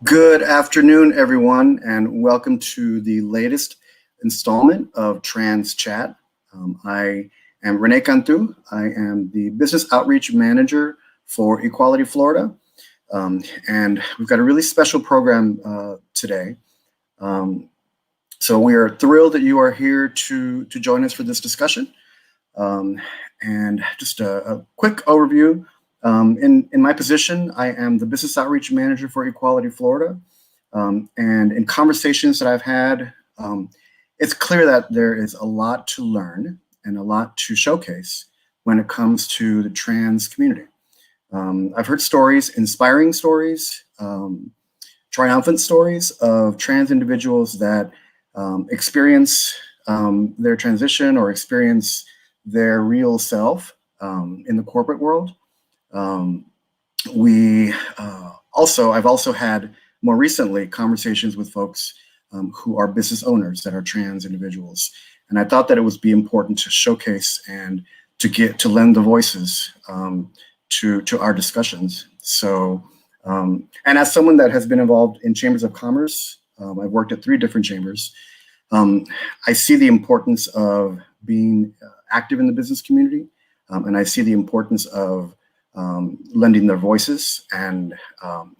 Good afternoon, everyone, and welcome to the latest installment of TransChat. I am Rene Cantu. I am the Business Outreach Manager for Equality Florida, and we've got a really special program today. So we are thrilled that you are here to join us for this discussion. And just a quick overview. In my position, I am the Business Outreach Manager for Equality Florida. And in conversations that I've had, it's clear that there is a lot to learn and a lot to showcase when it comes to the trans community. I've heard stories, inspiring stories, triumphant stories of trans individuals that experience their transition or experience their real self in the corporate world. I've also had more recently conversations with folks who are business owners that are trans individuals. And I thought that it would be important to showcase and to lend the voices to our discussions. So, and as someone that has been involved in chambers of commerce, I've worked at 3 different chambers. I see the importance of being active in the business community, and I see the importance of lending their voices. And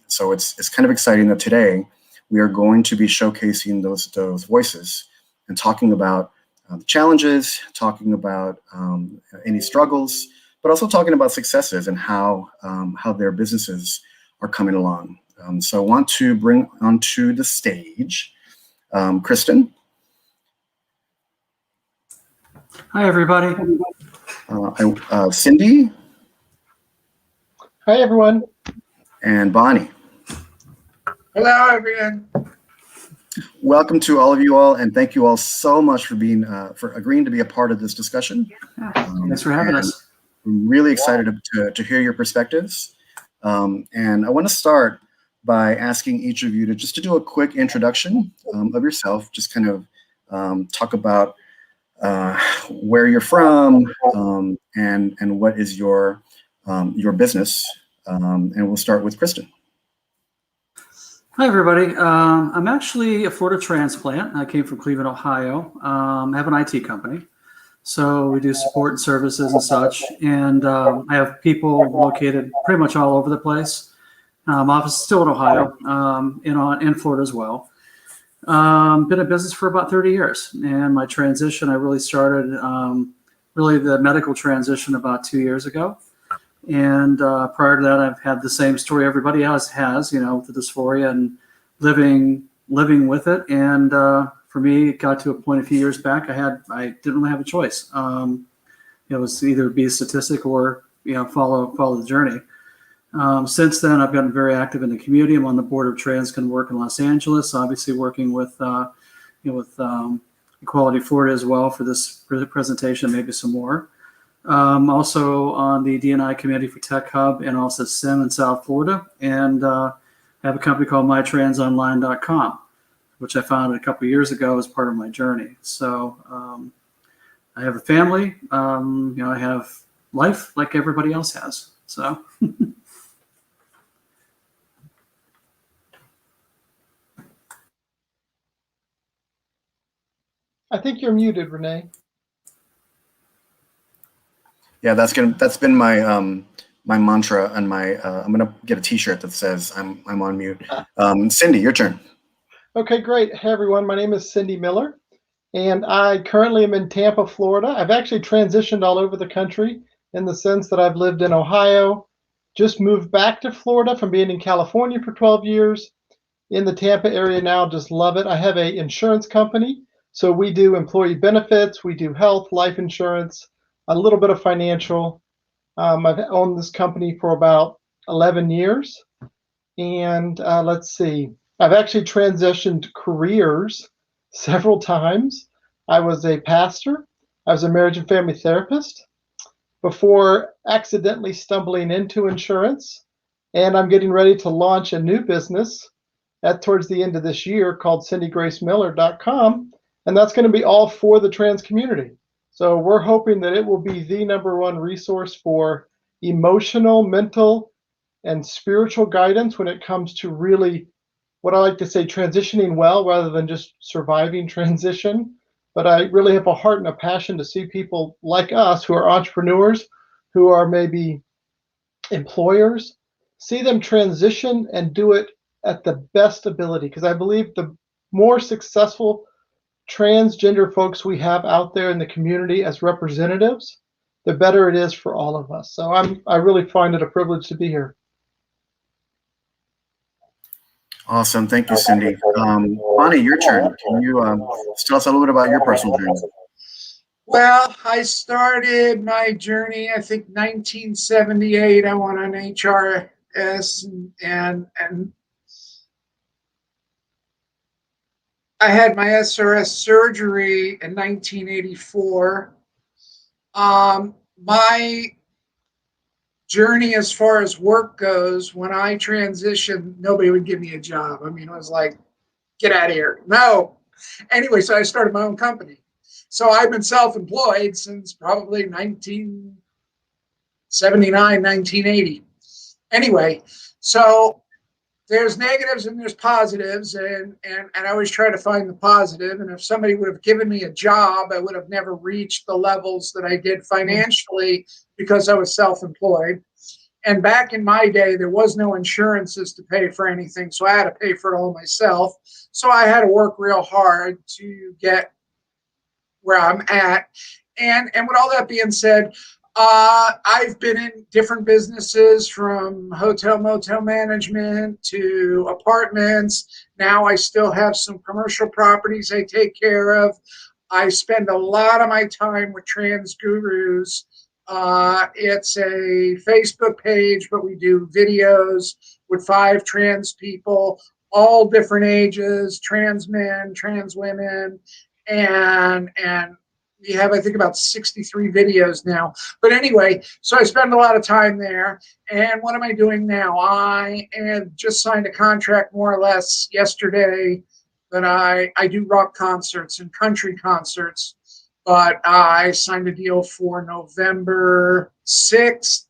so it's kind of exciting that today we are going to be showcasing those voices and talking about the challenges, talking about any struggles, but also talking about successes and how their businesses are coming along. So I want to bring onto the stage Kristen. Hi, everybody. Cindy. Hi, everyone. And Bonnie. Hello, everyone. Welcome to all of you all, and thank you all so much for being for agreeing to be a part of this discussion. Thanks for having us. I'm really excited to hear your perspectives. And I want to start by asking each of you to do a quick introduction of yourself, just kind of talk about where you're from and what is your business, and we'll start with Kristen. Hi, everybody. I'm actually a Florida transplant. I came from Cleveland, Ohio. I have an IT company, so we do support and services and such. And I have people located pretty much all over the place. Office is still in Ohio, in Florida as well. Been in business for about 30 years, and my transition, I really started the medical transition about 2 years ago. And prior to that, I've had the same story everybody else has, with the dysphoria and living with it. And for me, it got to a point a few years back. I didn't really have a choice. It was either be a statistic or follow the journey. Since then, I've gotten very active in the community. I'm on the board of TransCon work in Los Angeles, obviously working with Equality Florida as well for the presentation, maybe some more. Also on the D&I committee for Tech Hub and also SIM in South Florida. And I have a company called mytransonline.com, which I founded a couple of years ago as part of my journey. So I have a family, I have life like everybody else has. So. I think you're muted, Renee. Yeah, that's been my my mantra, and I'm gonna get a T-shirt that says I'm on mute. Cindy, your turn. Okay, great. Hey, everyone. My name is Cindy Miller, and I currently am in Tampa, Florida. I've actually transitioned all over the country in the sense that I've lived in Ohio, just moved back to Florida from being in California for 12 years. In the Tampa area now, just love it. I have an insurance company, so we do employee benefits, we do health, life insurance, a little bit of financial. I've owned this company for about 11 years. And let's see, I've actually transitioned careers several times. I was a pastor. I was a marriage and family therapist before accidentally stumbling into insurance. And I'm getting ready to launch a new business towards the end of this year called cindygracemiller.com. And that's going to be all for the trans community. So we're hoping that it will be the #1 resource for emotional, mental, and spiritual guidance when it comes to really what I like to say, transitioning well rather than just surviving transition. But I really have a heart and a passion to see people like us who are entrepreneurs, who are maybe employers, see them transition and do it at the best ability. Because I believe the more successful transgender folks we have out there in the community as representatives, the better it is for all of us. So I really find it a privilege to be here. Awesome. Thank you, Cindy. Bonnie, your turn. Can you tell us a little bit about your personal journey? Well, I started my journey, I think 1978. I went on HRS and I had my SRS surgery in 1984. My journey as far as work goes, when I transitioned, nobody would give me a job. I mean, it was like, get out of here. No. Anyway, so I started my own company. So I've been self-employed since probably 1979, 1980. Anyway, so there's negatives and there's positives, and I always try to find the positive. And if somebody would have given me a job, I would have never reached the levels that I did financially because I was self-employed. And back in my day, there was no insurances to pay for anything, so I had to pay for it all myself. So I had to work real hard to get where I'm at. And with all that being said, I've been in different businesses, from hotel motel management to apartments. Now I still have some commercial properties I take care of. I spend a lot of my time with Trans Gurus. It's a Facebook page, but we do videos with 5 trans people, all different ages, trans men, trans women, and we have, I think, about 63 videos now. But anyway, so I spend a lot of time there. And what am I doing now? I have just signed a contract more or less yesterday that I do rock concerts and country concerts. But I signed a deal for November 6th.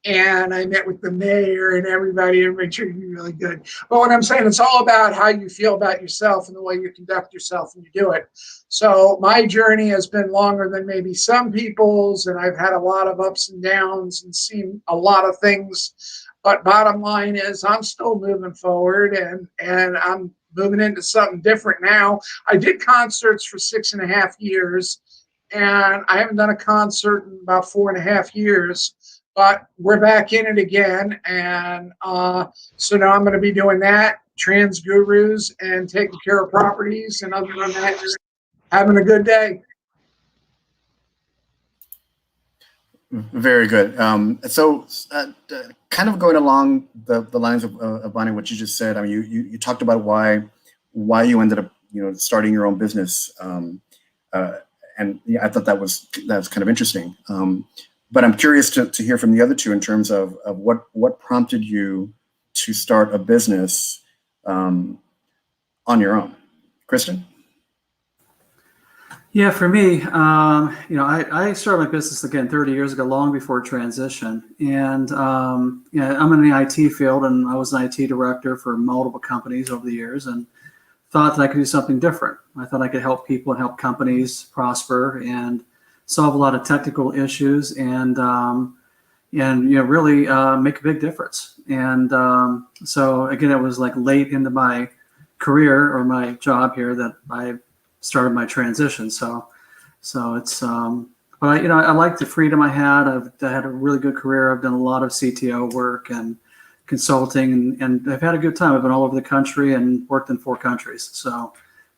And I met with the mayor and everybody, and made sure you're really good. But what I'm saying, it's all about how you feel about yourself and the way you conduct yourself when you do it. So my journey has been longer than maybe some people's, and I've had a lot of ups and downs and seen a lot of things. But bottom line is, I'm still moving forward, and I'm moving into something different now. I did concerts for 6.5 years, and I haven't done a concert in about 4.5 years. But we're back in it again, and so now I'm going to be doing that, Trans Gurus, and taking care of properties, and other than that, just having a good day. Very good. So kind of going along the lines of Bonnie, what you just said. I mean, you talked about why you ended up starting your own business, and yeah, I thought that's kind of interesting. But I'm curious to hear from the other two in terms of what prompted you to start a business on your own. Kristen? Yeah, for me, I started my business again 30 years ago, long before transition. And I'm in the IT field, and I was an IT director for multiple companies over the years, and thought that I could do something different. I thought I could help people and help companies prosper and solve a lot of technical issues, and really make a big difference. And so again, it was like late into my career or my job here that I started my transition. So it's but I like the freedom I had. I had a really good career. I've done a lot of CTO work and consulting, and I've had a good time. I've been all over the country and worked in 4 countries. So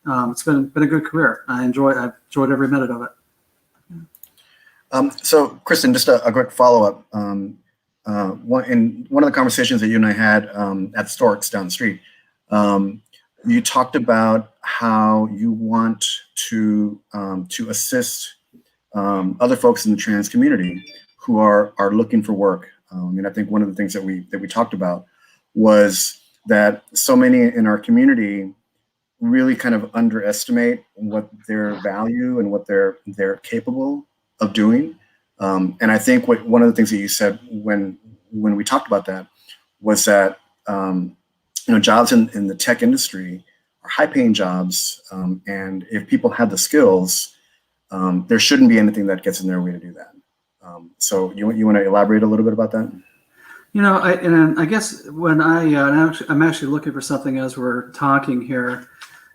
it's been a good career. I've enjoyed every minute of it. So, Kristen, just a quick follow-up. In one of the conversations that you and I had at Storks down the street, you talked about how you want to assist other folks in the trans community who are looking for work. And I think one of the things that we talked about was that so many in our community really kind of underestimate what their value and what they're capable of doing. And I think one of the things that you said when we talked about that was that jobs in the tech industry are high-paying jobs, and if people have the skills, there shouldn't be anything that gets in their way to do that. So you want to elaborate a little bit about that? I guess when I'm actually looking for something as we're talking here.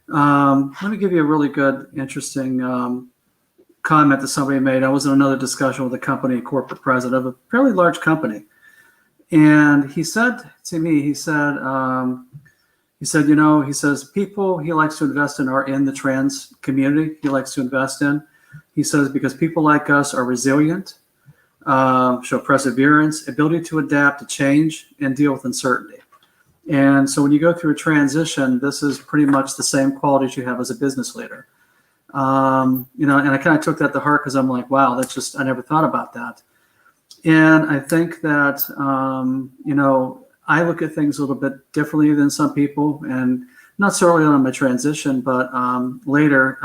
Let me give you a really good, interesting comment that somebody made. I was in another discussion with a company corporate president of a fairly large company, and he said to me, he says, people he likes to invest in are in the trans community. He likes to invest in. He says because people like us are resilient, show perseverance, ability to adapt to change, and deal with uncertainty. And so when you go through a transition, this is pretty much the same qualities you have as a business leader. And I kind of took that to heart because I'm like, wow, I never thought about that. And I think that, I look at things a little bit differently than some people, and not so early on in my transition, but later,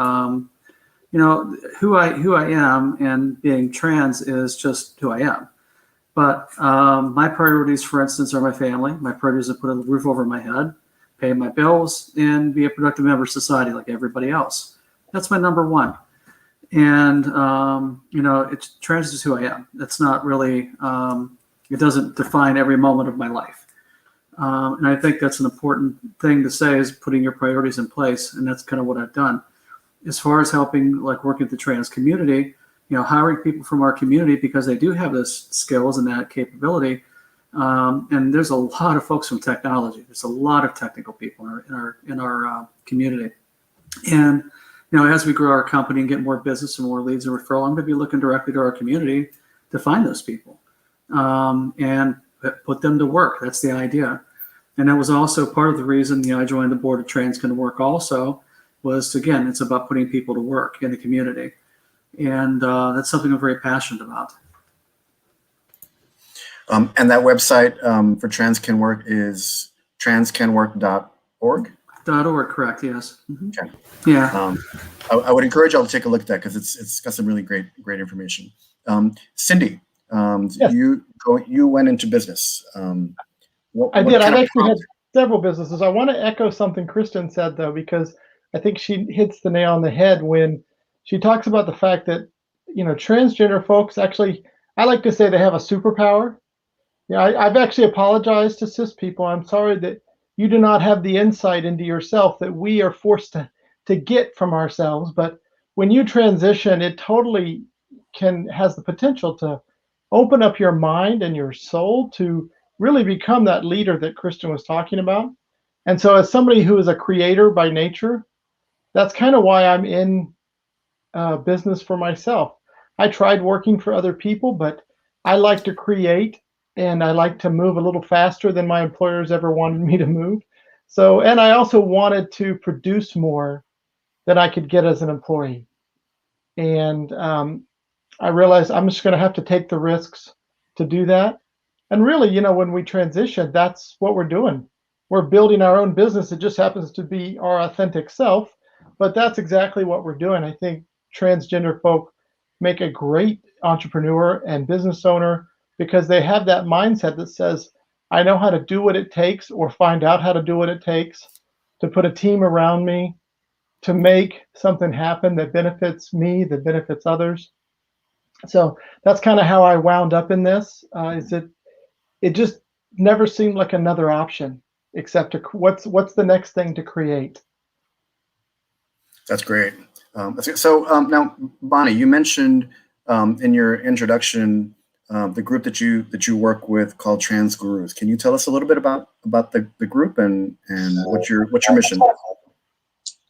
who I am and being trans is just who I am. But my priorities, for instance, are my family. My priorities are to put a roof over my head, pay my bills, and be a productive member of society like everybody else. That's my number one. And, trans is who I am. It's not really, it doesn't define every moment of my life. And I think that's an important thing to say is putting your priorities in place. And that's kind of what I've done. As far as helping, like working with the trans community, hiring people from our community because they do have those skills and that capability. And there's a lot of folks from technology. There's a lot of technical people in our community. And, as we grow our company and get more business and more leads and referral, I'm going to be looking directly to our community to find those people and put them to work. That's the idea. And that was also part of the reason, I joined the board of Trans Can Work also was, again, it's about putting people to work in the community. And that's something I'm very passionate about. And that website for Trans Can Work is transcanwork.org? .org, correct, yes. Mm-hmm. Okay. Yeah. I would encourage y'all to take a look at that because it's got some really great information. Cindy, Yes. You went into business. I did. I've actually had several businesses. I want to echo something Kristen said, though, because I think she hits the nail on the head when she talks about the fact that, transgender folks actually, I like to say they have a superpower. I've actually apologized to cis people. I'm sorry that you do not have the insight into yourself that we are forced to get from ourselves. But when you transition, it totally has the potential to open up your mind and your soul to really become that leader that Kristen was talking about. And so as somebody who is a creator by nature, that's kind of why I'm in business for myself. I tried working for other people, but I like to create and I like to move a little faster than my employers ever wanted me to move. So, and I also wanted to produce more than I could get as an employee. And I realized I'm just going to have to take the risks to do that. And really, when we transition, that's what we're doing. We're building our own business. It just happens to be our authentic self, but that's exactly what we're doing. I think transgender folk make a great entrepreneur and business owner because they have that mindset that says, I know how to do what it takes or find out how to do what it takes to put a team around me to make something happen that benefits me, that benefits others. So that's kind of how I wound up in this. It just never seemed like another option except what's the next thing to create. That's great. So now, Bonnie, you mentioned in your introduction the group that you work with called Trans Gurus. Can you tell us a little bit about the group and what's your mission?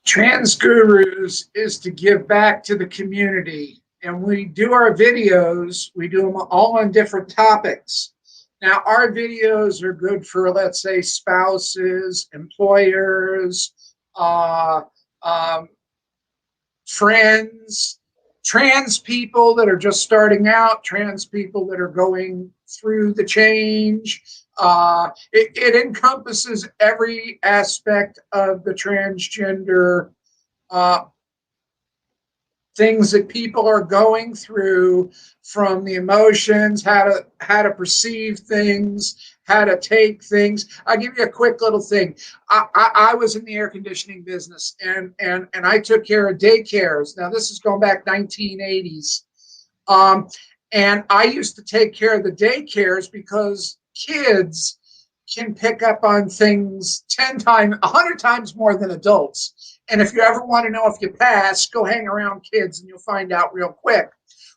Trans Gurus is to give back to the community, and we do our videos. We do them all on different topics. Now, our videos are good for, let's say, spouses, employers, friends, trans people that are just starting out, trans people that are going through the change. It encompasses every aspect of the transgender things that people are going through, from the emotions, how to perceive things, how to take things. I'll give you a quick little thing. I was in the air conditioning business, and I took care of daycares. Now, this is going back 1980s. And I used to take care of the daycares because kids can pick up on things 10 times, 100 times more than adults. And if you ever want to know if you pass, go hang around kids and you'll find out real quick.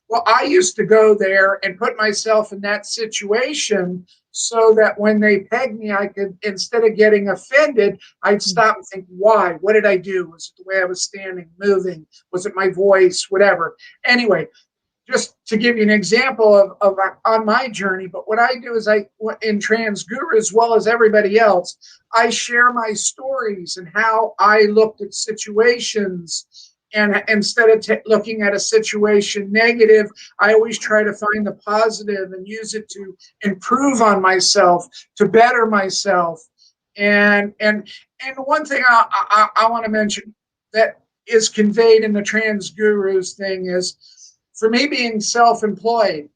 Well, I used to go there and put myself in that situation so that when they pegged me, I could, instead of getting offended, I'd stop and think, why? What did I do? Was it the way I was standing, moving? Was it my voice? Whatever. Anyway, just to give you an example of on my journey, but what I do is in TransGuru, as well as everybody else, I share my stories and how I looked at situations. And instead of looking at a situation negative, I always try to find the positive and use it to improve on myself, to better myself. And one thing I want to mention that is conveyed in the TransGurus thing is, for me being self-employed,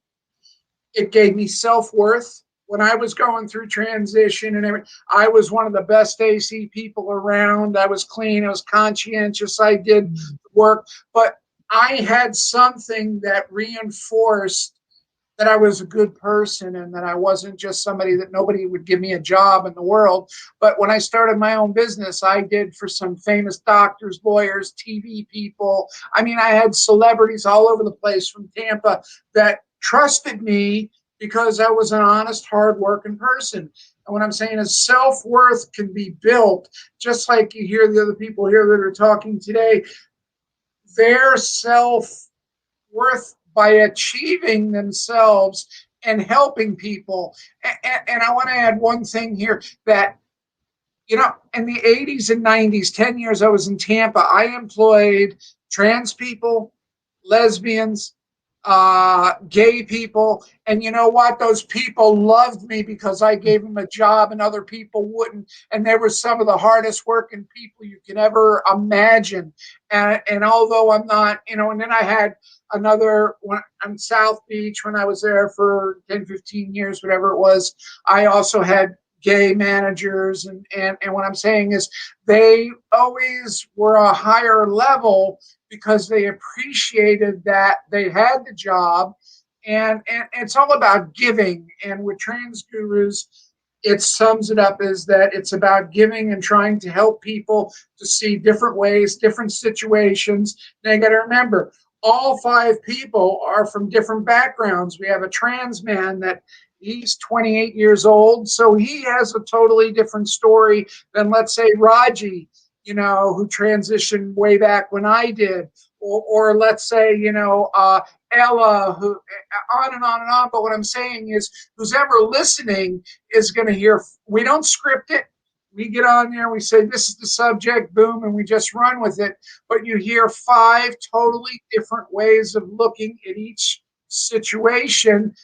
it gave me self-worth. When I was going through transition and everything, I was one of the best AC people around. I was clean. I was conscientious. I did work. But I had something that reinforced that I was a good person and that I wasn't just somebody that nobody would give me a job in the world. But when I started my own business, I did for some famous doctors, lawyers, TV people. I mean, I had celebrities all over the place from Tampa that trusted me because I was an honest, hardworking person. And what I'm saying is self-worth can be built, just like you hear the other people here that are talking today. Their self-worth by achieving themselves and helping people. And I want to add one thing here that, you know, in the 80s and 90s, 10 years I was in Tampa, I employed trans people, lesbians, gay people. And you know what? Those people loved me because I gave them a job and other people wouldn't. And they were some of the hardest working people you can ever imagine. And although I'm not, you know, and then I had another one on South Beach when I was there for 10, 15 years, whatever it was. I also had gay managers. And what I'm saying is they always were a higher level because they appreciated that they had the job. And it's all about giving. And with TransGurus, it sums it up as that it's about giving and trying to help people to see different ways, different situations. Now you got to remember, all 5 people are from different backgrounds. We have a trans man that he's 28 years old, so he has a totally different story than, let's say, Raji, you know, who transitioned way back when I did, or let's say, you know, Ella, who, on and on and on. But what I'm saying is, who's ever listening is going to hear. We don't script it. We get on there, we say, this is the subject, boom, and we just run with it. But you hear 5 totally different ways of looking at each situation.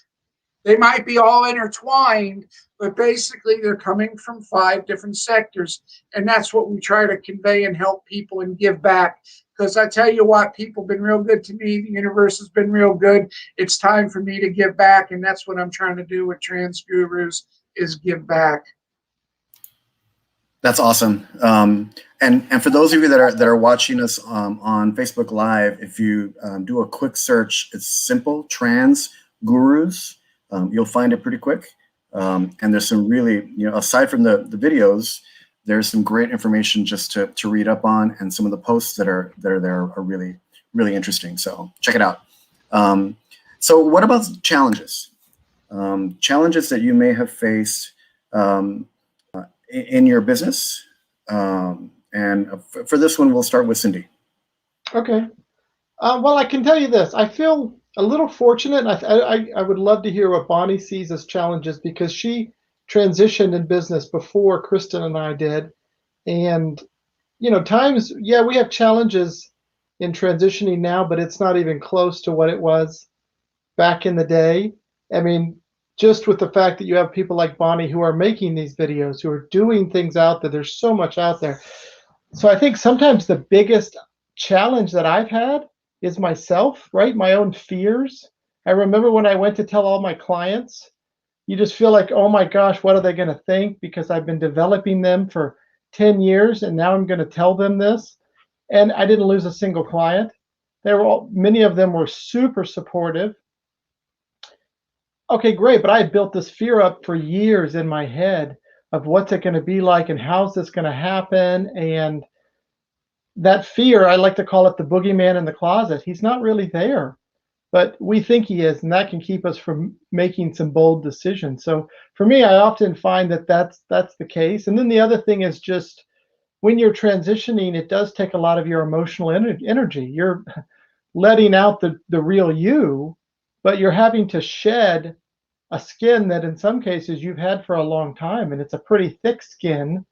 They might be all intertwined, but basically they're coming from 5 different sectors. And that's what we try to convey and help people and give back. Because I tell you what, people have been real good to me. The universe has been real good. It's time for me to give back. And that's what I'm trying to do with TransGurus, is give back. That's awesome. And for those of you that are watching us on Facebook Live, if you do a quick search, it's simple Trans Gurus. You'll find it pretty quick. And there's some really, you know, aside from the videos, there's some great information just to read up on, and some of the posts that are there are really, really interesting. So check it out. So what about challenges? Challenges that you may have faced in your business. And for this one, we'll start with Cindy. Okay. Well, I can tell you this. I feel a little fortunate. I would love to hear what Bonnie sees as challenges, because she transitioned in business before Kristen and I did. And, you know, times, yeah, we have challenges in transitioning now, but it's not even close to what it was back in the day. I mean, just with the fact that you have people like Bonnie who are making these videos, who are doing things out there. There's so much out there. So I think sometimes the biggest challenge that I've had is myself, right? My own fears. I remember when I went to tell all my clients, you just feel like, oh my gosh, what are they going to think? Because I've been developing them for 10 years and now I'm going to tell them this. And I didn't lose a single client. Many of them were super supportive. Okay, great, but I had built this fear up for years in my head of what's it going to be like and how's this going to happen. And that fear, I like to call it the boogeyman in the closet. He's not really there, but we think he is, and that can keep us from making some bold decisions. So for me, I often find that that's the case. And then the other thing is just when you're transitioning, it does take a lot of your emotional energy. You're letting out the real you, but you're having to shed a skin that in some cases you've had for a long time, and it's a pretty thick skin.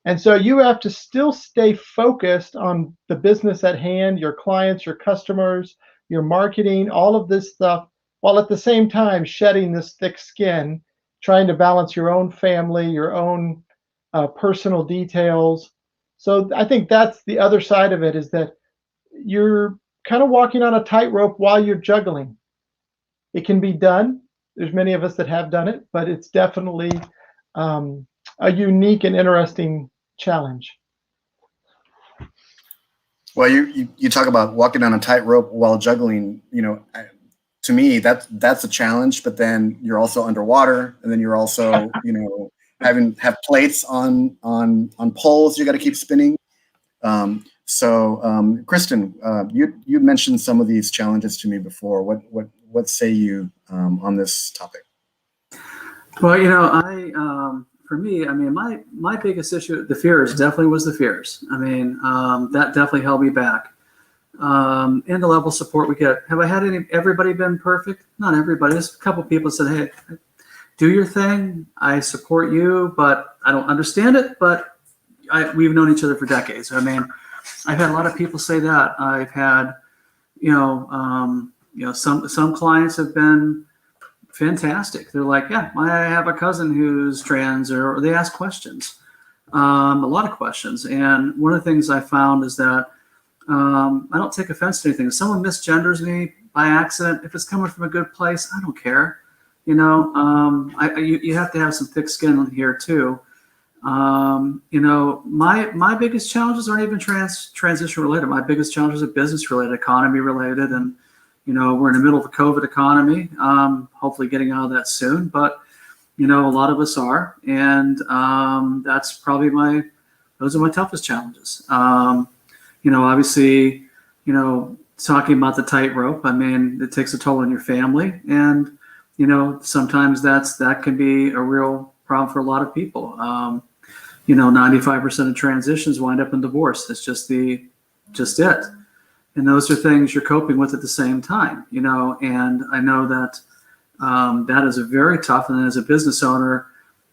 And so you have to still stay focused on the business at hand, your clients, your customers, your marketing, all of this stuff, while at the same time shedding this thick skin, trying to balance your own family, your own personal details. So I think that's the other side of it, is that you're kind of walking on a tightrope while you're juggling. It can be done. There's many of us that have done it, but it's definitely a unique and interesting challenge. Well, you talk about walking on a tightrope while juggling. To me, that's a challenge. But then you're also underwater, and then you're also have plates on poles you got to keep spinning. So Kristen, you mentioned some of these challenges to me before. What say you on this topic? Well, for me, I mean, my biggest issue, the fears, definitely was the fears. I mean, that definitely held me back. And the level of support we get. Have I had everybody been perfect? Not everybody. There's a couple people said, hey, do your thing. I support you, but I don't understand it. But we've known each other for decades. I mean, I've had a lot of people say that. I've had, some clients have been fantastic. They're like, yeah, I have a cousin who's trans, or they ask questions, a lot of questions. And one of the things I found is that I don't take offense to anything. If someone misgenders me by accident, if it's coming from a good place, I don't care. You have to have some thick skin here too. My biggest challenges aren't even transition related. My biggest challenges are business related, economy related, and we're in the middle of a COVID economy. Hopefully getting out of that soon, but a lot of us are, and that's probably those are my toughest challenges. Obviously, talking about the tightrope. I mean, it takes a toll on your family, and sometimes that can be a real problem for a lot of people. 95% of transitions wind up in divorce. It's just it. And those are things you're coping with at the same time, and I know that that is a very tough. And as a business owner,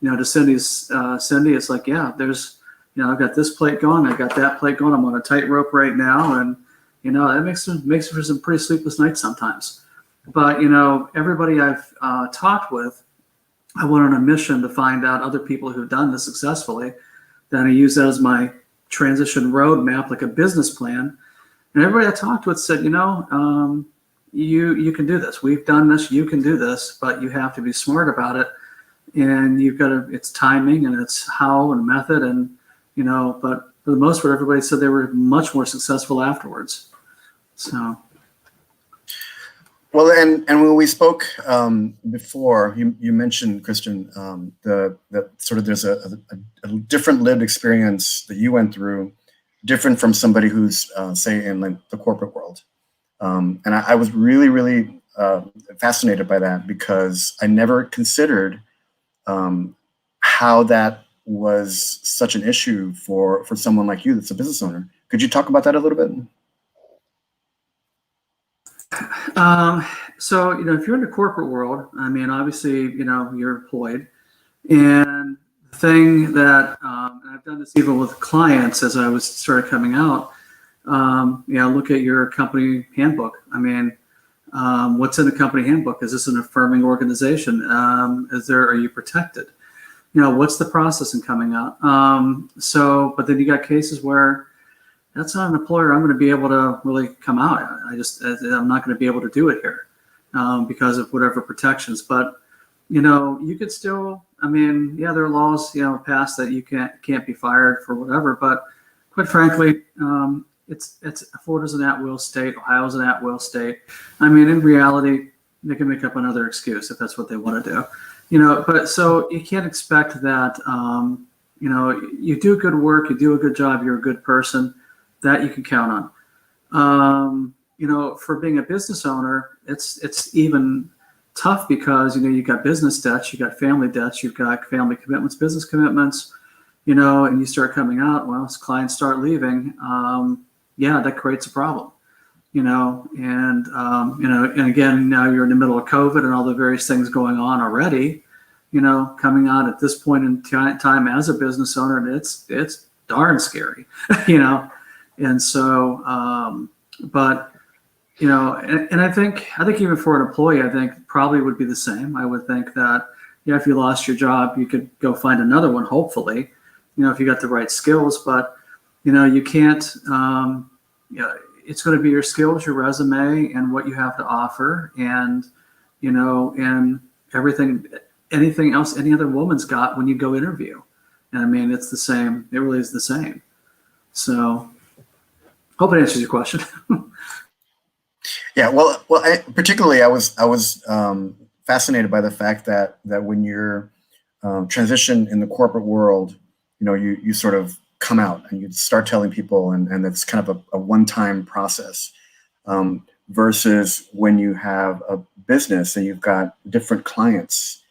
to Cindy, it's like, yeah, there's, I've got this plate going, I've got that plate going, I'm on a tightrope right now. And, that makes for some pretty sleepless nights sometimes. But, everybody I've talked with, I went on a mission to find out other people who've done this successfully. Then I use that as my transition roadmap, like a business plan. And everybody I talked with said, you can do this. We've done this. You can do this, but you have to be smart about it. And it's timing and it's how and method. And, but for the most part, everybody said they were much more successful afterwards. So. Well, and when we spoke before, you mentioned, Christian, that sort of there's a different lived experience that you went through, different from somebody who's say in like the corporate world. And I was really, really fascinated by that, because I never considered how that was such an issue for someone like you that's a business owner. Could you talk about that a little bit? So, if you're in the corporate world, I mean, obviously, you're employed. And the thing that, and I've done this even with clients as I started coming out, look at your company handbook. I mean, what's in the company handbook? Is this an affirming organization? Are you protected? What's the process in coming out? But then you got cases where that's not an employer I'm going to be able to really come out. I'm not going to be able to do it here because of whatever protections. But, you could still, I mean, yeah, there are laws, passed that you can't be fired for whatever, but quite frankly, it's Florida's an at-will state, Ohio's an at-will state. I mean, in reality, they can make up another excuse if that's what they want to do, but so you can't expect that, you do good work, you do a good job, you're a good person, that you can count on. For being a business owner, it's even tough because, you've got business debts, you've got family debts, you've got family commitments, business commitments, and you start coming out, well, as clients start leaving, that creates a problem, and again, now you're in the middle of COVID and all the various things going on already, coming out at this point in time as a business owner, and it's darn scary, and so, but, and I think even for an employee, I think probably would be the same. I would think that, if you lost your job, you could go find another one, hopefully, if you got the right skills, but, you can't, it's going to be your skills, your resume, and what you have to offer, and, and anything else any other woman's got when you go interview. And I mean, it's the same. It really is the same. So hope it answers your question. Yeah, well, particularly I was fascinated by the fact that when you're transition in the corporate world, you sort of come out and you start telling people, and it's kind of a one-time process, versus when you have a business and you've got different clients,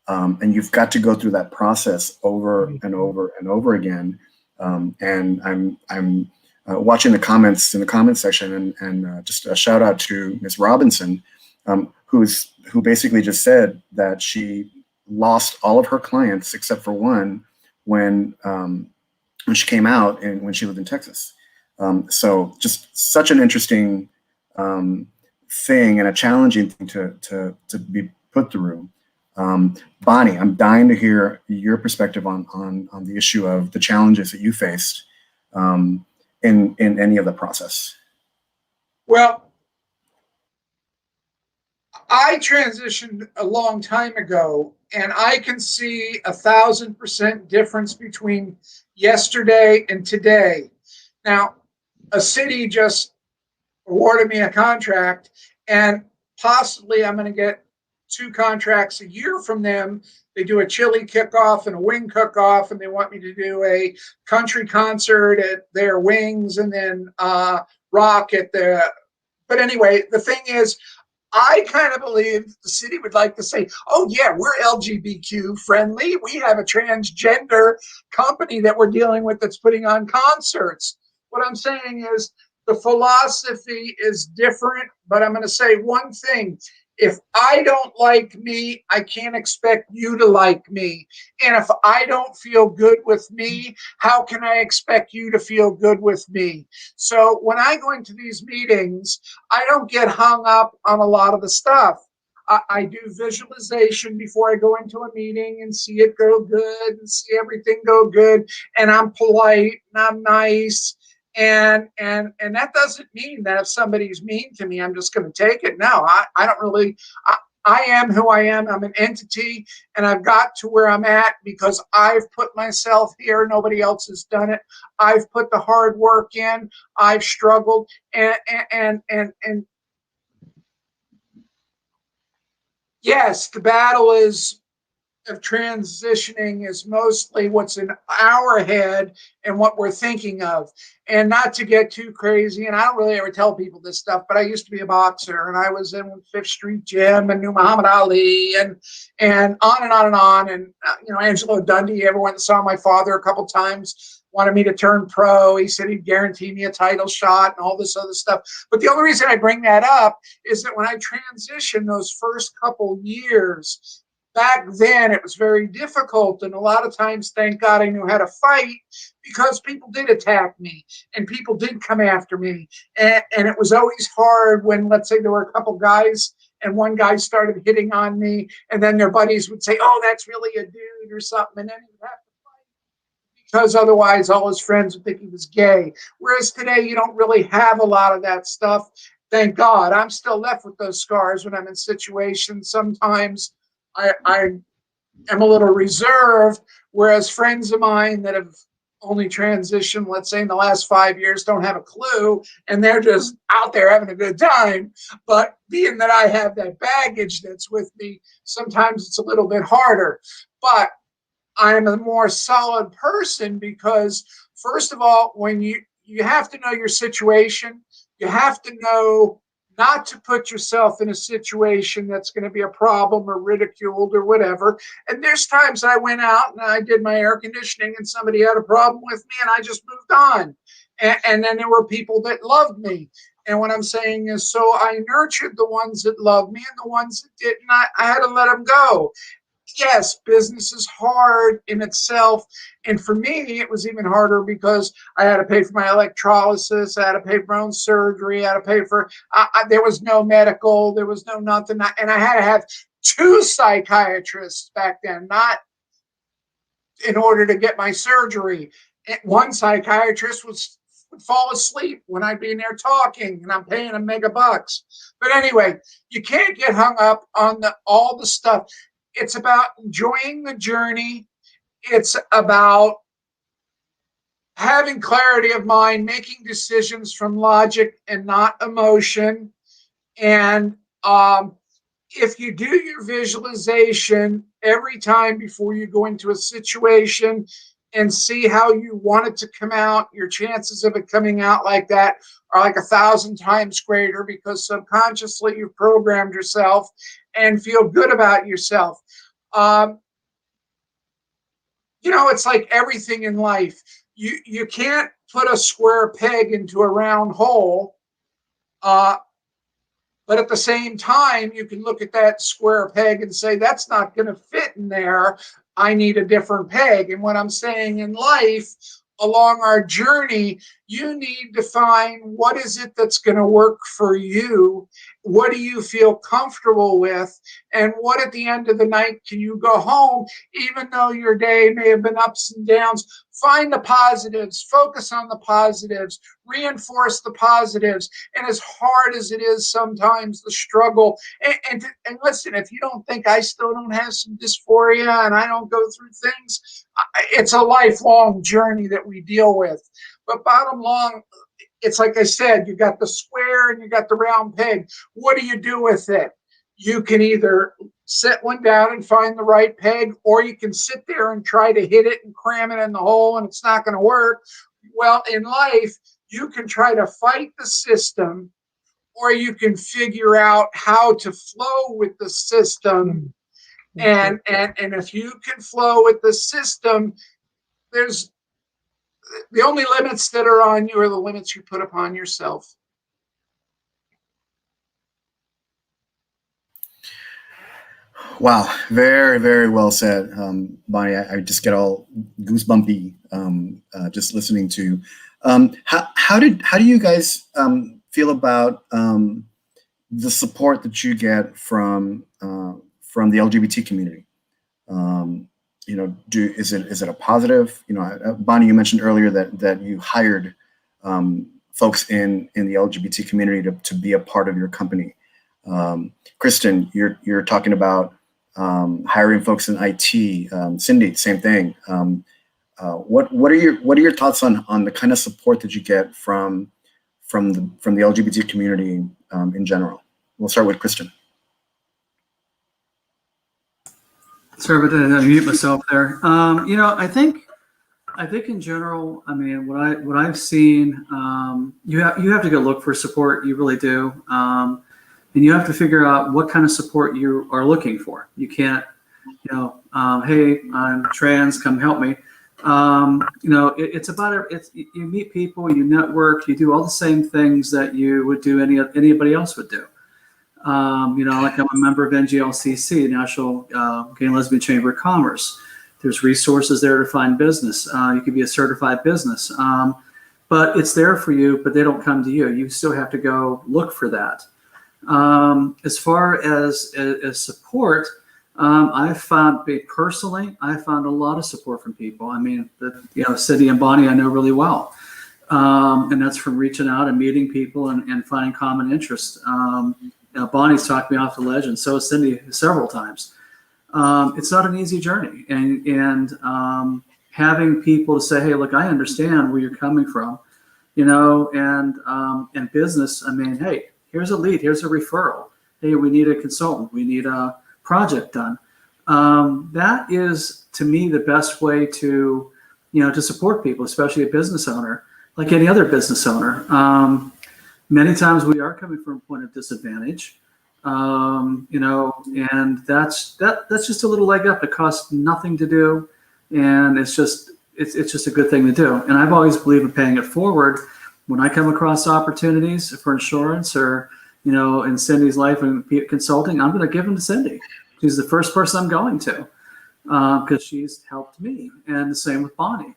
and you've got to go through that process over and over and over again. And I'm watching the comments in the comment section, and just a shout out to Ms. Robinson, who basically just said that she lost all of her clients except for one when she came out and when she lived in Texas. So just such an interesting thing and a challenging thing to be put through. Bonnie, I'm dying to hear your perspective on the issue of the challenges that you faced in any of the process. Well, I transitioned a long time ago, and I can see 1,000% difference between yesterday and today. Now, a city just awarded me a contract, and possibly I'm going to get 2 contracts a year from them. They do a chili kickoff and a wing cook-off, and they want me to do a country concert at their wings and then rock at the. But anyway, the thing is, I kind of believe the city would like to say, oh, yeah, we're LGBTQ friendly. We have a transgender company that we're dealing with that's putting on concerts. What I'm saying is the philosophy is different, but I'm going to say one thing. If I don't like me, I can't expect you to like me. And if I don't feel good with me, how can I expect you to feel good with me? So when I go into these meetings, I don't get hung up on a lot of the stuff. I do visualization before I go into a meeting and see it go good and see everything go good. And I'm polite and I'm nice. And that doesn't mean that if somebody's mean to me, I'm just going to take it. No, I don't really. I am who I am. I'm an entity, and I've got to where I'm at because I've put myself here. Nobody else has done it. I've put the hard work in. I've struggled, and yes, the battle of transitioning is mostly what's in our head and what we're thinking of. And not to get too crazy, and I don't really ever tell people this stuff, but I used to be a boxer, and I was in Fifth Street Gym and knew Muhammad Ali, and on and on and on. And Angelo Dundee, everyone that saw my father a couple times wanted me to turn pro. He said he'd guarantee me a title shot and all this other stuff. But the only reason I bring that up is that when I transitioned those first couple years, back then it was very difficult, and a lot of times, thank God, I knew how to fight because people did attack me and people did come after me, and it was always hard when, let's say, there were a couple guys and one guy started hitting on me, and then their buddies would say, "Oh, that's really a dude" or something, and then he would have to fight because otherwise all his friends would think he was gay. Whereas today you don't really have a lot of that stuff. Thank God. I'm still left with those scars when I'm in situations sometimes. I am a little reserved, whereas friends of mine that have only transitioned, let's say in the last 5 years, don't have a clue, and they're just out there having a good time. But being that I have that baggage that's with me, sometimes it's a little bit harder. But I'm a more solid person because, first of all, when you have to know your situation, you have to know not to put yourself in a situation that's going to be a problem or ridiculed or whatever. And there's times I went out and I did my air conditioning and somebody had a problem with me and I just moved on. And then there were people that loved me. And what I'm saying is, so I nurtured the ones that loved me, and the ones that didn't, I had to let them go. Yes, business is hard in itself. And for me, it was even harder because I had to pay for my electrolysis. I had to pay for my own surgery. I had to pay for, there was no medical, there was no nothing. And I had to have 2 psychiatrists back then, not in order to get my surgery. One psychiatrist would fall asleep when I'd be in there talking, and I'm paying them mega bucks. But anyway, you can't get hung up on all the stuff. It's about enjoying the journey. It's about having clarity of mind, making decisions from logic and not emotion. And if you do your visualization every time before you go into a situation and see how you want it to come out, your chances of it coming out like that are like 1,000 times greater, because subconsciously you've programmed yourself and feel good about yourself. It's like everything in life. You can't put a square peg into a round hole, but at the same time, you can look at that square peg and say, that's not going to fit in there. I need a different peg. And what I'm saying in life, along our journey, you need to find what is it that's going to work for you. What do you feel comfortable with? And what at the end of the night can you go home, even though your day may have been ups and downs? Find the positives, focus on the positives, reinforce the positives. And as hard as it is sometimes, the struggle, and listen, if you don't think I still don't have some dysphoria and I don't go through things, it's a lifelong journey that we deal with. But bottom line, it's like I said, you got the square and you got the round peg. What do you do with it? You can either set one down and find the right peg, or you can sit there and try to hit it and cram it in the hole and it's not going to work. Well, in life, you can try to fight the system, or you can figure out how to flow with the system. And if you can flow with the system, there's the only limits that are on you are the limits you put upon yourself. Wow, very, very well said, Bonnie. I just get all goosebumpy just listening to you. How do you guys feel about the support that you get from the LGBT community? Is it a positive? Bonnie, you mentioned earlier that you hired folks in the LGBT community to be a part of your company. Kristen, you're talking about hiring folks in IT. Cindy, same thing. What are your thoughts on the kind of support that you get from the LGBT community in general? We'll start with Kristen. Sorry, but I mute myself there. I think in general, I mean, what I've seen, you have to go look for support. You really do, and you have to figure out what kind of support you are looking for. You can't, hey, I'm trans, come help me. It's about you meet people, you network, you do all the same things that you would do anybody else would do. Like I'm a member of NGLCC, National Gay and Lesbian Chamber of Commerce. There's resources there to find business. You could be a certified business, but it's there for you, but they don't come to you. You still have to go look for that. As far as support, I found a lot of support from people. I mean, Cindy and Bonnie I know really well. And that's from reaching out and meeting people and finding common interests. Bonnie's talked me off the ledge, and so has Cindy several times. it's not an easy journey. And having people to say, hey, look, I understand where you're coming from, and business, I mean, hey, here's a lead, here's a referral. Hey, we need a consultant, we need a project done. That is, to me, the best way to, to support people, especially a business owner, like any other business owner. Many times we are coming from a point of disadvantage, and that's just a little leg up. It costs nothing to do, and it's just a good thing to do. And I've always believed in paying it forward. When I come across opportunities for insurance or, in Cindy's life and consulting, I'm going to give them to Cindy. She's the first person I'm going to, because she's helped me, and the same with Bonnie.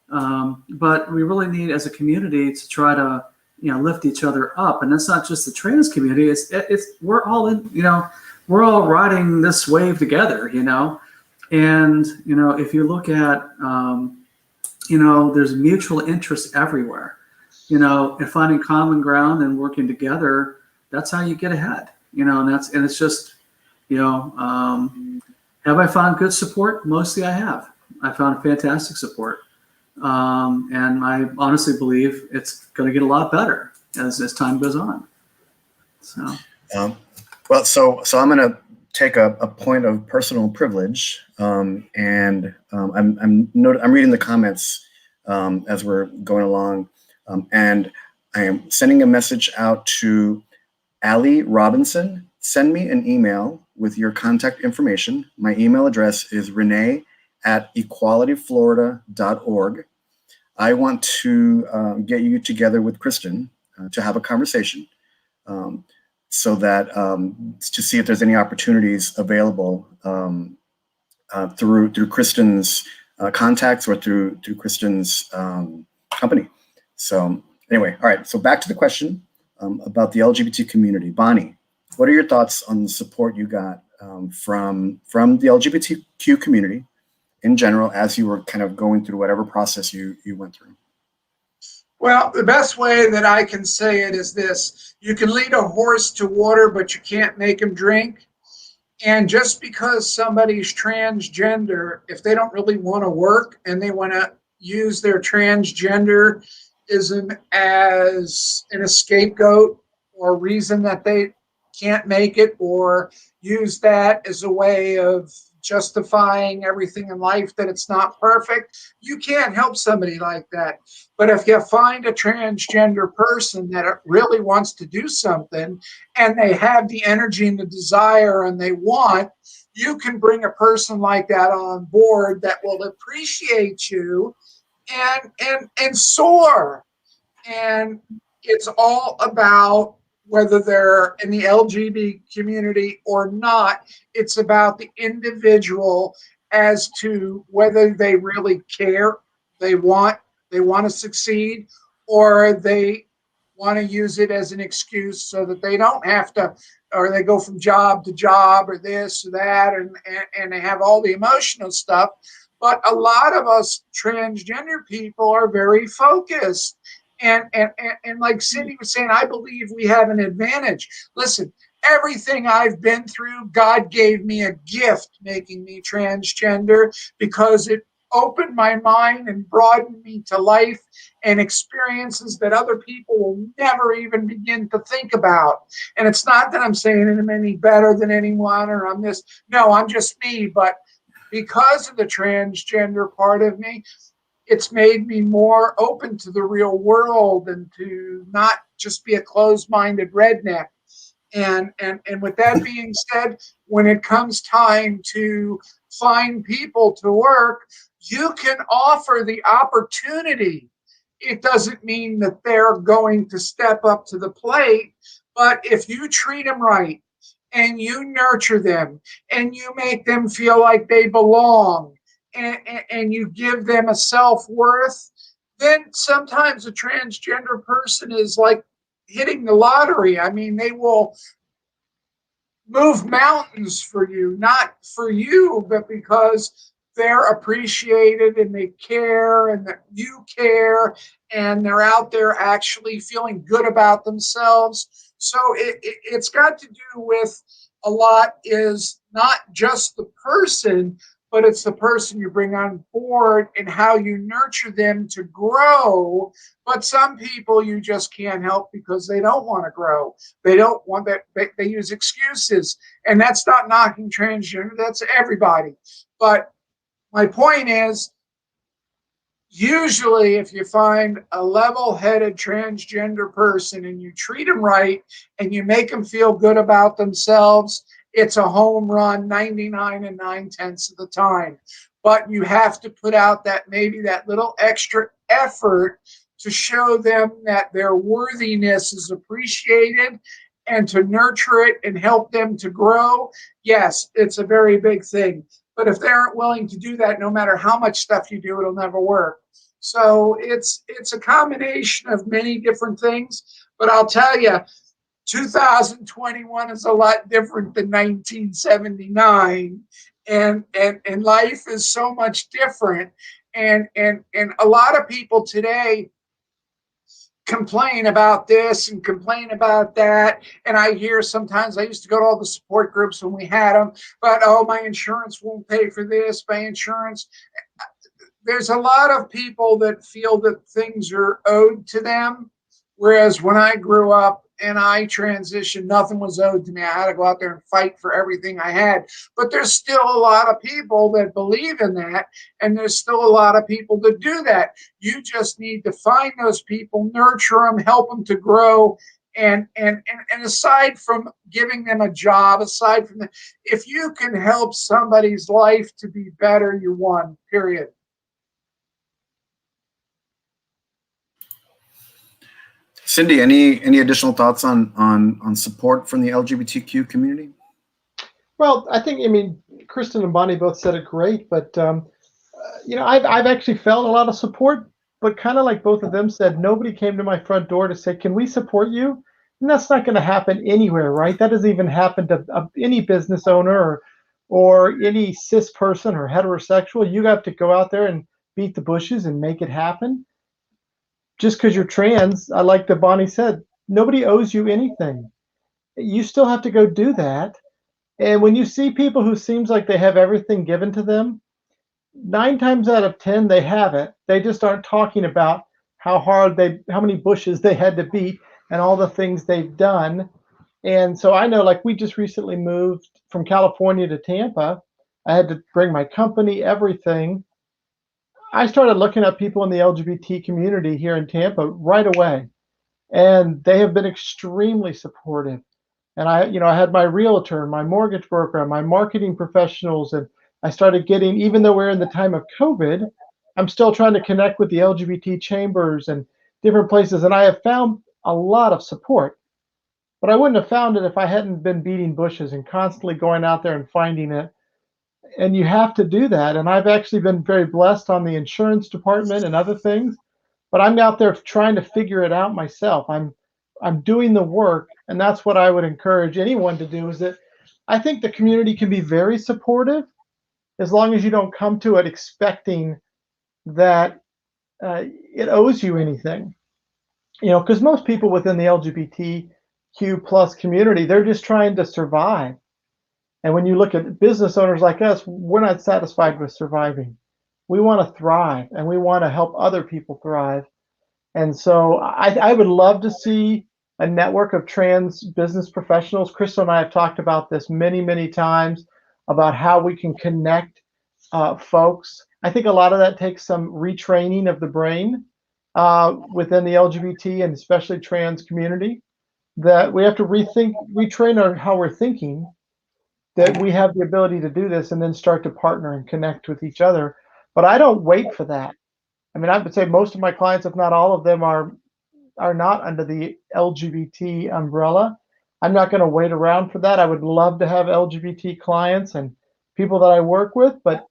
But we really need, as a community, to try to, lift each other up. And that's not just the trans community. It's we're all in, we're all riding this wave together, And, if you look at, there's mutual interest everywhere, and finding common ground and working together. That's how you get ahead, and it's just, have I found good support? Mostly I have. I found fantastic support. And I honestly believe it's going to get a lot better as time goes on. So, so I'm going to take a point of personal privilege, and I'm reading the comments as we're going along, and I am sending a message out to Allie Robinson. Send me an email with your contact information. My email address is renee@equalityflorida.org. I want to get you together with Kristen to have a conversation, so that to see if there's any opportunities available through Kristen's contacts or through Kristen's company. So anyway, all right. So back to the question about the LGBT community. Bonnie, what are your thoughts on the support you got from the LGBTQ community in general as you were kind of going through whatever process you went through? Well, the best way that I can say it is this: you can lead a horse to water, but you can't make him drink. And just because somebody's transgender, if they don't really want to work and they want to use their transgenderism as a scapegoat or reason that they can't make it, or use that as a way of justifying everything in life that it's not perfect, you can't help somebody like that. But if you find a transgender person that really wants to do something, and they have the energy and the desire and they want, you can bring a person like that on board that will appreciate you and soar. And it's all about, whether they're in the LGBT community or not, it's about the individual as to whether they really care, they want to succeed, or they want to use it as an excuse so that they don't have to, or they go from job to job or this or that, and they have all the emotional stuff. But a lot of us transgender people are very focused. And like Cindy was saying, I believe we have an advantage. Listen, everything I've been through, God gave me a gift making me transgender, because it opened my mind and broadened me to life and experiences that other people will never even begin to think about. And it's not that I'm saying I'm any better than anyone or I'm this. No, I'm just me. But because of the transgender part of me, it's made me more open to the real world and to not just be a closed-minded redneck. And with that being said, when it comes time to find people to work, you can offer the opportunity. It doesn't mean that they're going to step up to the plate, but if you treat them right and you nurture them and you make them feel like they belong, and you give them a self-worth, then sometimes a transgender person is like hitting the lottery. I mean, they will move mountains for you, not for you, but because they're appreciated and they care and that you care, and they're out there actually feeling good about themselves. So it's got to do with a lot is not just the person, but it's the person you bring on board and how you nurture them to grow. But some people you just can't help because they don't want to grow. They don't want that. They use excuses. And that's not knocking transgender. That's everybody. But my point is, usually if you find a level-headed transgender person and you treat them right and you make them feel good about themselves, it's a home run 99 and 9/10 of the time. But you have to put out that maybe that little extra effort to show them that their worthiness is appreciated and to nurture it and help them to grow. Yes, it's a very big thing. But if they aren't willing to do that, no matter how much stuff you do, it'll never work. So it's a combination of many different things. But I'll tell you, 2021 is a lot different than 1979, and life is so much different. And a lot of people today complain about this and complain about that. And I hear sometimes, I used to go to all the support groups when we had them, but oh, my insurance won't pay for this, my insurance. There's a lot of people that feel that things are owed to them. Whereas when I grew up and I transitioned, nothing was owed to me. I had to go out there and fight for everything I had. But there's still a lot of people that believe in that. And there's still a lot of people that do that. You just need to find those people, nurture them, help them to grow. And aside from giving them a job, aside from that, if you can help somebody's life to be better, you won, period. Cindy, any additional thoughts on support from the LGBTQ community? Well, I mean, Kristen and Bonnie both said it great, but I've actually felt a lot of support, but kind of like both of them said, nobody came to my front door to say, can we support you? And that's not going to happen anywhere, right? That doesn't even happen to any business owner or any cis person or heterosexual. You have to go out there and beat the bushes and make it happen. Just because you're trans, I like that Bonnie said, nobody owes you anything. You still have to go do that. And when you see people who seems like they have everything given to them, 9 times out of 10, they have it. They just aren't talking about how many bushes they had to beat and all the things they've done. And so I know, like, we just recently moved from California to Tampa. I had to bring my company, everything. I started looking at people in the LGBT community here in Tampa right away, and they have been extremely supportive. And I had my realtor, my mortgage broker, my marketing professionals, and I started getting, even though we're in the time of COVID, I'm still trying to connect with the LGBT chambers and different places, and I have found a lot of support. But I wouldn't have found it if I hadn't been beating bushes and constantly going out there and finding it. And you have to do that. And I've actually been very blessed on the insurance department and other things, but I'm out there trying to figure it out myself. I'm doing the work, and that's what I would encourage anyone to do. Is that I think the community can be very supportive as long as you don't come to it expecting that it owes you anything. Because most people within the LGBTQ plus community, they're just trying to survive. And when you look at business owners like us, we're not satisfied with surviving. We want to thrive, and we want to help other people thrive. And so I would love to see a network of trans business professionals. Crystal and I have talked about this many, many times about how we can connect folks. I think a lot of that takes some retraining of the brain within the LGBT and especially trans community, that we have to retrain how we're thinking, that we have the ability to do this and then start to partner and connect with each other. But I don't wait for that. I mean, I would say most of my clients, if not all of them, are not under the LGBT umbrella. I'm not going to wait around for that. I would love to have LGBT clients and people that I work with, but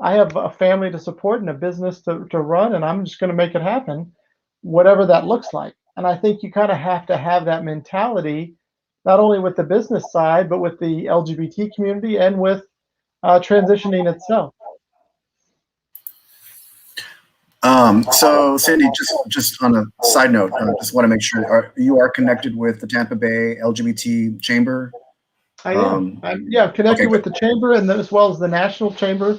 I have a family to support and a business to run, and I'm just going to make it happen, whatever that looks like. And I think you kind of have to have that mentality, not only with the business side, but with the LGBT community and with transitioning itself. So Cindy, just on a side note, just want to make sure you are connected with the Tampa Bay LGBT Chamber. I am. I've connected Okay, with good. the chamber and as well as the national chamber,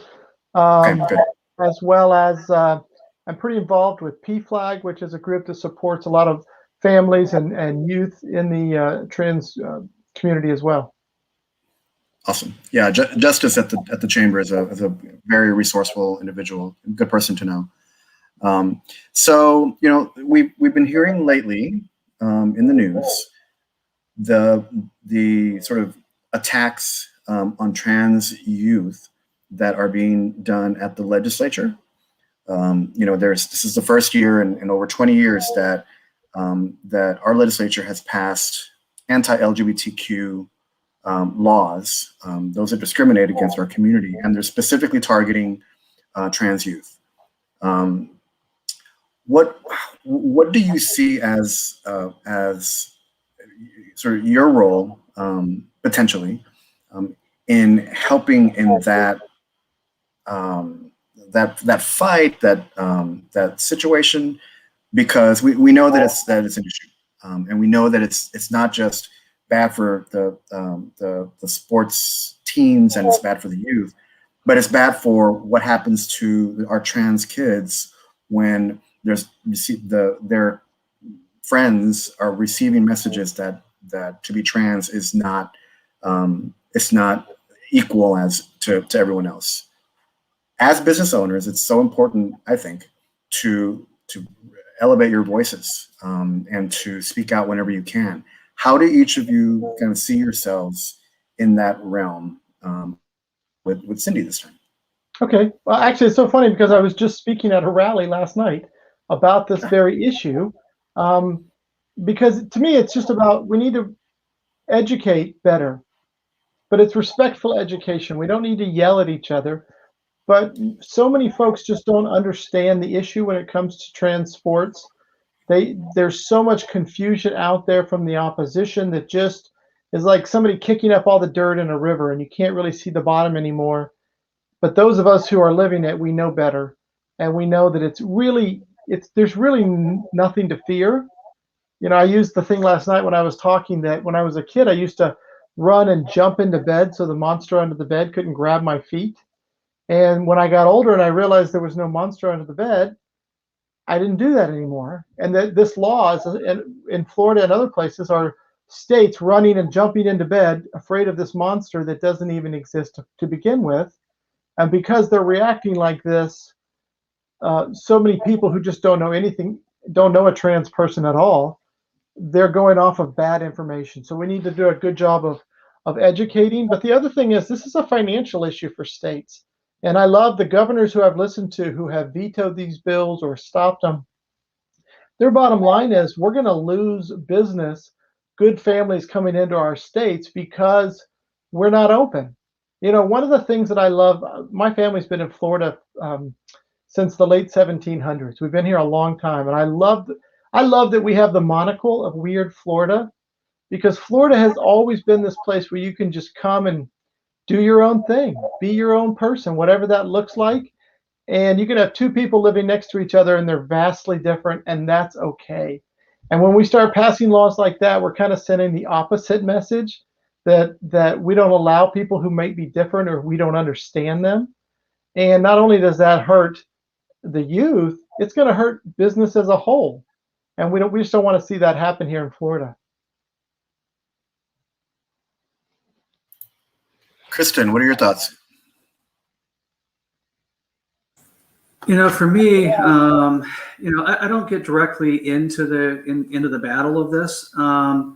Okay, good. as well as I'm pretty involved with PFLAG, which is a group that supports a lot of families and youth in the trans community as well. Awesome. Yeah, Justice at the chamber is a very resourceful individual, good person to know. So we've been hearing lately in the news the sort of attacks on trans youth that are being done at the legislature. This is the first year in over 20 years that that our legislature has passed anti-LGBTQ laws. Those that discriminate against our community, and they're specifically targeting trans youth. What do you see as sort of your role potentially in helping in that that fight, that situation? Because we know that it's an issue, and we know that it's not just bad for the sports teams and it's bad for the youth, but it's bad for what happens to our trans kids when their friends are receiving messages that to be trans is not it's not equal as to everyone else. As business owners, it's so important, I think, to elevate your voices and to speak out whenever you can. How do each of you kind of see yourselves in that realm with Cindy this time? Okay. Well, actually, it's so funny because I was just speaking at a rally last night about this very issue. Because to me, it's just about we need to educate better, but it's respectful education. We don't need to yell at each other. But so many folks just don't understand the issue when it comes to trans sports. There's so much confusion out there from the opposition that just is like somebody kicking up all the dirt in a river and you can't really see the bottom anymore. But those of us who are living it, we know better, and we know that there's really nothing to fear. I used the thing last night when I was talking that when I was a kid, I used to run and jump into bed so the monster under the bed couldn't grab my feet. And when I got older and I realized there was no monster under the bed, I didn't do that anymore. And that this law is in Florida and other places are states running and jumping into bed afraid of this monster that doesn't even exist to begin with. And because they're reacting like this, so many people who just don't know anything, don't know a trans person at all, they're going off of bad information. So we need to do a good job of educating. But the other thing is this is a financial issue for states. And I love the governors who I've listened to who have vetoed these bills or stopped them. Their bottom line is we're going to lose business, good families coming into our states because we're not open. One of the things that I love, my family's been in Florida since the late 1700s. We've been here a long time. And I love that we have the monocle of Weird Florida, because Florida has always been this place where you can just come and do your own thing, be your own person, whatever that looks like. And you can have two people living next to each other and they're vastly different, and that's okay. And when we start passing laws like that, we're kind of sending the opposite message that we don't allow people who might be different or we don't understand them. And not only does that hurt the youth, it's going to hurt business as a whole. And we just don't want to see that happen here in Florida. Kristen, what are your thoughts? For me, I don't get directly into the battle of this. I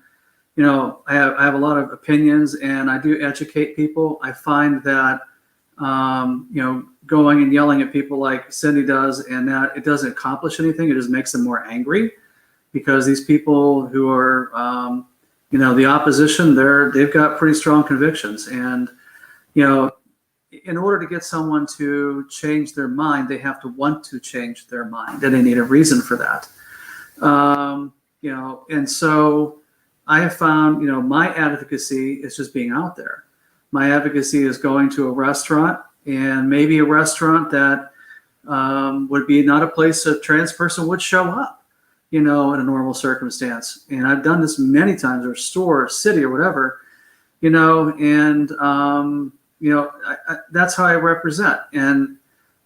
have a lot of opinions, and I do educate people. I find that going and yelling at people like Cindy does, and that it doesn't accomplish anything. It just makes them more angry, because these people who are the opposition, they've got pretty strong convictions, and in order to get someone to change their mind, they have to want to change their mind, and they need a reason for that. And so I have found, my advocacy is just being out there. My advocacy is going to a restaurant, and maybe a restaurant that would be not a place a trans person would show up, in a normal circumstance. And I've done this many times, or store, or city, or whatever. and that's how I represent. And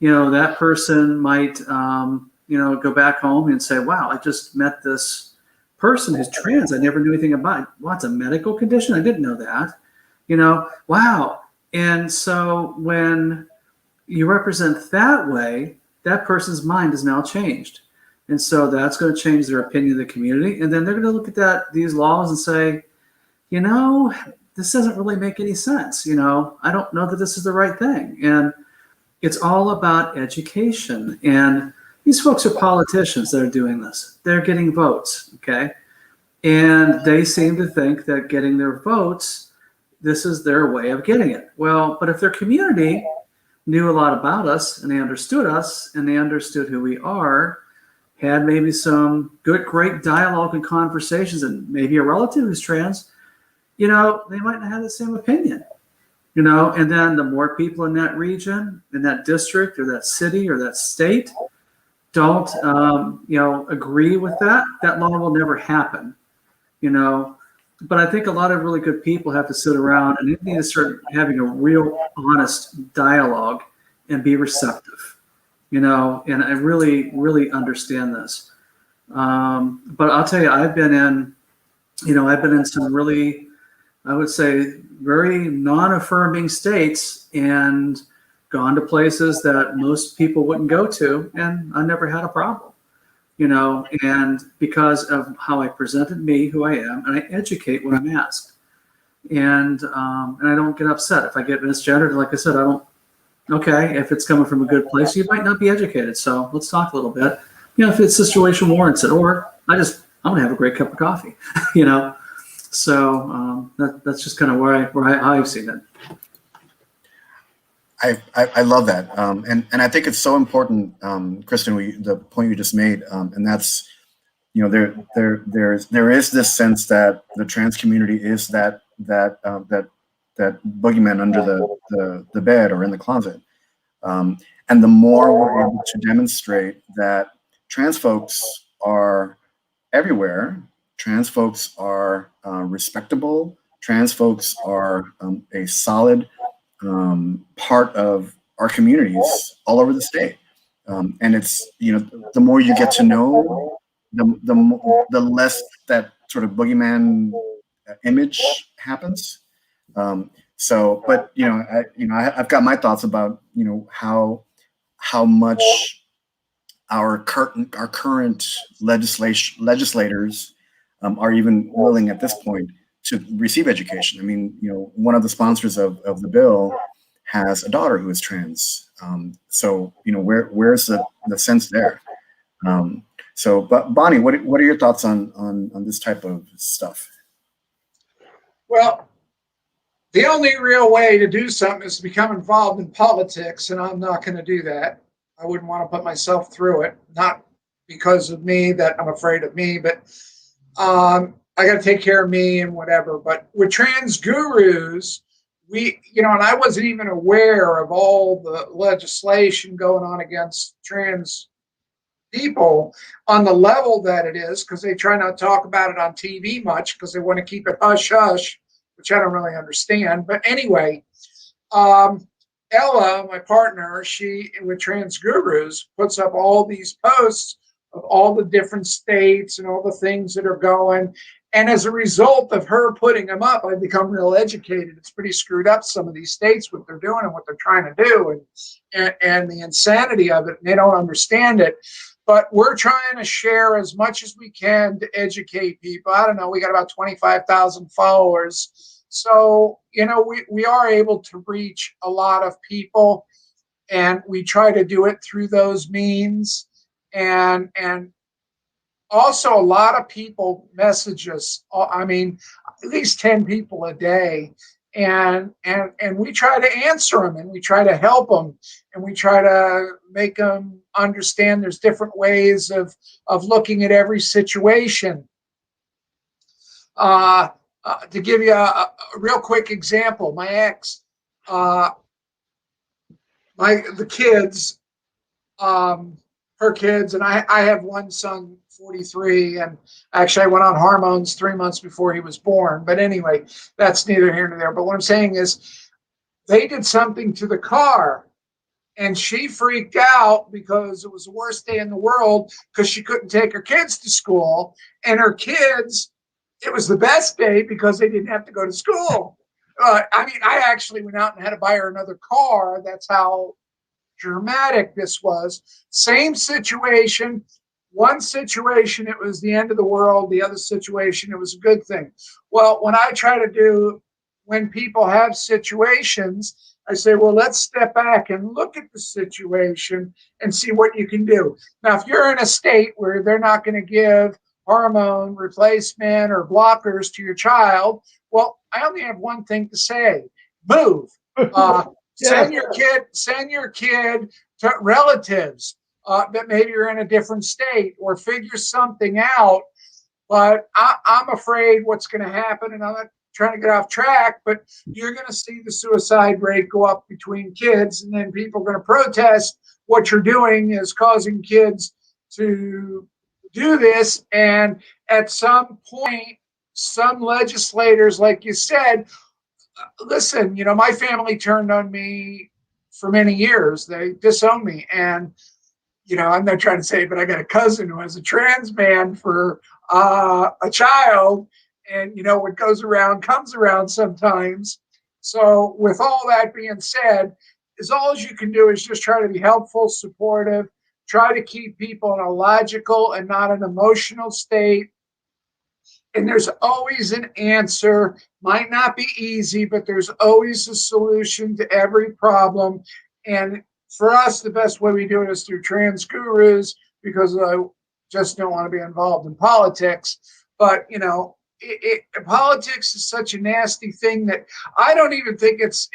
that person might go back home and say, wow, I just met this person who's trans I never knew anything about. What's a medical condition? I didn't know that. Wow. And so when you represent that way, that person's mind is now changed. And so that's going to change their opinion of the community. And then they're going to look at these laws and say, this doesn't really make any sense. I don't know that this is the right thing. And it's all about education. And these folks are politicians that are doing this. They're getting votes, okay? And they seem to think that getting their votes, this is their way of getting it. Well, but if their community knew a lot about us and they understood us and they understood who we are, had maybe some great dialogue and conversations, and maybe a relative who's trans, they might not have the same opinion, and then the more people in that region, in that district or that city or that state don't, agree with that law will never happen, But I think a lot of really good people have to sit around and they need to start having a real honest dialogue and be receptive, and I really, really understand this. But I'll tell you, I've been in some really, I would say, very non-affirming states and gone to places that most people wouldn't go to, and I never had a problem, and because of how I presented me, who I am, and I educate when I'm asked, and I don't get upset if I get misgendered. Like I said, I don't. Okay, if it's coming from a good place, you might not be educated. So let's talk a little bit. If the situation warrants it, or I'm gonna have a great cup of coffee, So that's just kind of where I've seen it. I love that, and I think it's so important, Kristen. The point you just made, and that's, there is this sense that the trans community is that boogeyman under the bed or in the closet, and the more we're able to demonstrate that trans folks are everywhere, trans folks are respectable, trans folks are a solid part of our communities all over the state, and it's the more you get to know, the less that sort of boogeyman image happens. So, but I've got my thoughts about how much our current legislators are even willing at this point to receive education. I mean, one of the sponsors of the bill has a daughter who is trans. So, where's the sense there? So, but Bonnie, what are your thoughts on this type of stuff? Well, the only real way to do something is to become involved in politics, and I'm not going to do that. I wouldn't want to put myself through it, not because of me, that I'm afraid of me, but I got to take care of me and whatever. But with trans gurus, and I wasn't even aware of all the legislation going on against trans people on the level that it is, because they try not to talk about it on TV much because they want to keep it hush hush, which I don't really understand. But anyway, Ella, my partner, she with Trans Gurus puts up all these posts of all the different states and all the things that are going. And as a result of her putting them up, I've become real educated. It's pretty screwed up, some of these states, what they're doing and what they're trying to do, and the insanity of it. And they don't understand it. But we're trying to share as much as we can to educate people. I don't know, we got about 25,000 followers. So, we are able to reach a lot of people, and we try to do it through those means. And also a lot of people message us, I mean, at least 10 people a day. And we try to answer them, and we try to help them, and we try to make them understand there's different ways of looking at every situation. To give you a real quick example, my ex, the kids, her kids, and I have one son, 43, and actually I went on hormones 3 months before he was born. But anyway, that's neither here nor there. But what I'm saying is they did something to the car, and she freaked out because it was the worst day in the world because she couldn't take her kids to school. And her kids, it was the best day because they didn't have to go to school. I mean, I actually went out and had to buy her another car. That's how dramatic this was. Same situation. One situation, it was the end of the world. The other situation, it was a good thing. Well, when I try to do, when people have situations, I say, well, let's step back and look at the situation and see what you can do. Now, if you're in a state where they're not going to give hormone replacement or blockers to your child, well, I only have one thing to say: move. Send your kid to relatives that maybe you're in a different state, or figure something out. But I'm afraid what's going to happen, and I'm not trying to get off track, but you're going to see the suicide rate go up between kids, and then people are going to protest what you're doing is causing kids to do this. And at some point, some legislators, like you said, listen, you know, my family turned on me for many years. They disowned me. And, you know, I'm not trying to say, but I got a cousin who has a trans man for a child. And, you know, what goes around comes around sometimes. So with all that being said, is all you can do is just try to be helpful, supportive, try to keep people in a logical and not an emotional state. And there's always an answer. Might not be easy, but there's always a solution to every problem. And for us, the best way we do it is through trans gurus, because I just don't want to be involved in politics. But, you know, politics is such a nasty thing that I don't even think it's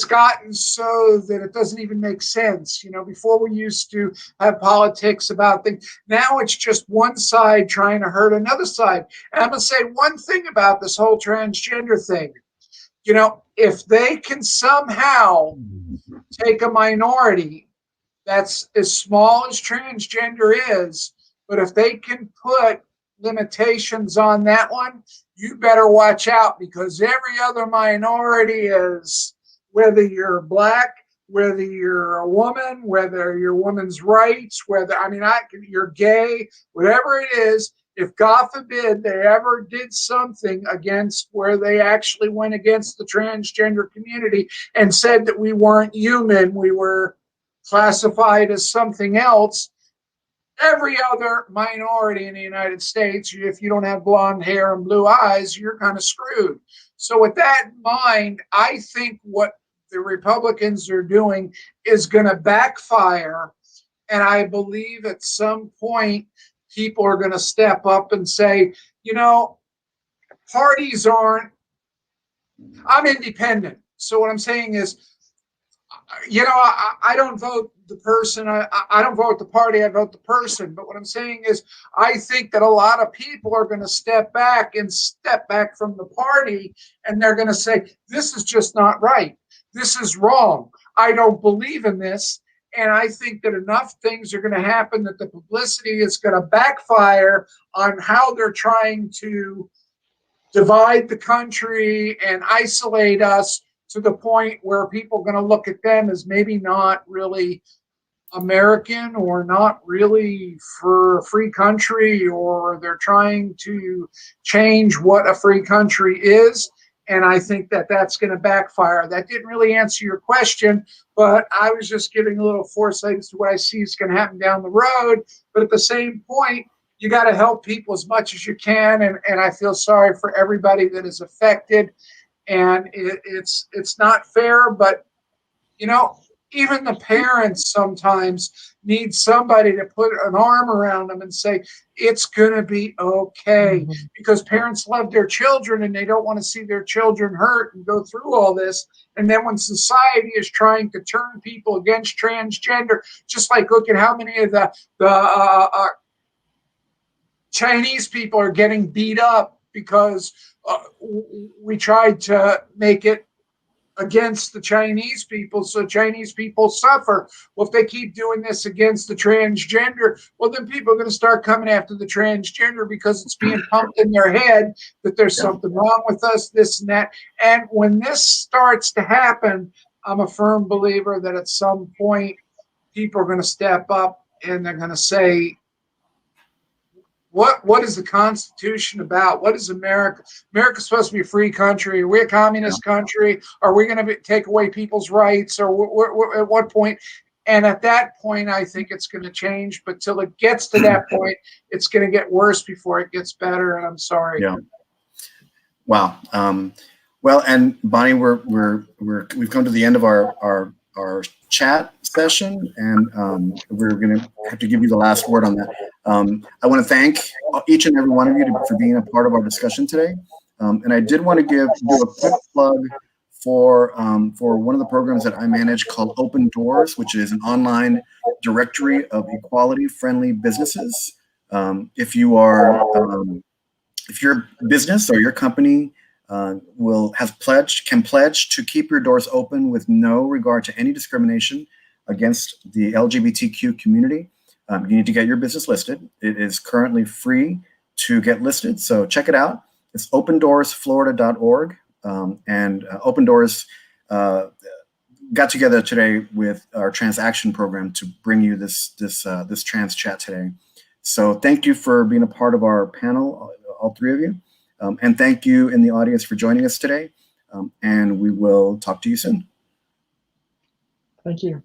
gotten so that it doesn't even make sense. You know, before we used to have politics about things. Now it's just one side trying to hurt another side. And I'm going to say one thing about this whole transgender thing. You know, if they can somehow take a minority that's as small as transgender is, but if they can put limitations on that one, you better watch out, because every other minority is, whether you're black, whether you're a woman, whether your woman's rights, whether, I mean, you're gay, whatever it is, if God forbid they ever did something against where they actually went against the transgender community and said that we weren't human, we were classified as something else, every other minority in the United States, if you don't have blonde hair and blue eyes, you're kind of screwed. So with that in mind, I think what the Republicans are doing is going to backfire. And I believe at some point, people are going to step up and say, you know, parties aren't, I'm independent. So what I'm saying is, you know, I don't vote the person. I don't vote the party. I vote the person. But what I'm saying is, I think that a lot of people are going to step back from the party, and they're going to say, this is just not right. This is wrong. I don't believe in this. And I think that enough things are going to happen that the publicity is going to backfire on how they're trying to divide the country and isolate us, to the point where people are going to look at them as maybe not really American, or not really for a free country, or they're trying to change what a free country is. And I think that that's going to backfire. That didn't really answer your question, but I was just giving a little foresight as to what I see is going to happen down the road. But at the same point, you got to help people as much as you can. And I feel sorry for everybody that is affected. And it's not fair, but, you know, even the parents sometimes need somebody to put an arm around them and say, it's going to be okay. Mm-hmm. Because parents love their children and they don't want to see their children hurt and go through all this. And then when society is trying to turn people against transgender, just like look at how many of the Chinese people are getting beat up because we tried to make it against the Chinese people, so Chinese people suffer. Well, if they keep doing this against the transgender, well, then people are going to start coming after the transgender because it's being pumped in their head that there's something wrong with us, this and that. And when this starts to happen, I'm a firm believer that at some point people are going to step up and they're going to say, what is the Constitution about? What is America? America's supposed to be a free country. Are we a communist country? Are we going to take away people's rights? Or at what point? And at that point, I think it's going to change. But till it gets to that point, it's going to get worse before it gets better. And I'm sorry. Yeah. Wow. Well, and Bonnie, we've come to the end of our chat session, and we're going to have to give you the last word on that. I want to thank each and every one of you for being a part of our discussion today. And I did want to do a quick plug for one of the programs that I manage called Open Doors, which is an online directory of equality-friendly businesses. If your business or your company can pledge to keep your doors open with no regard to any discrimination against the LGBTQ community, you need to get your business listed. It is currently free to get listed, so check it out. It's opendoorsflorida.org, and Open Doors got together today with our transaction program to bring you this TransChat today. So thank you for being a part of our panel, all three of you. And thank you in the audience for joining us today. And we will talk to you soon. Thank you.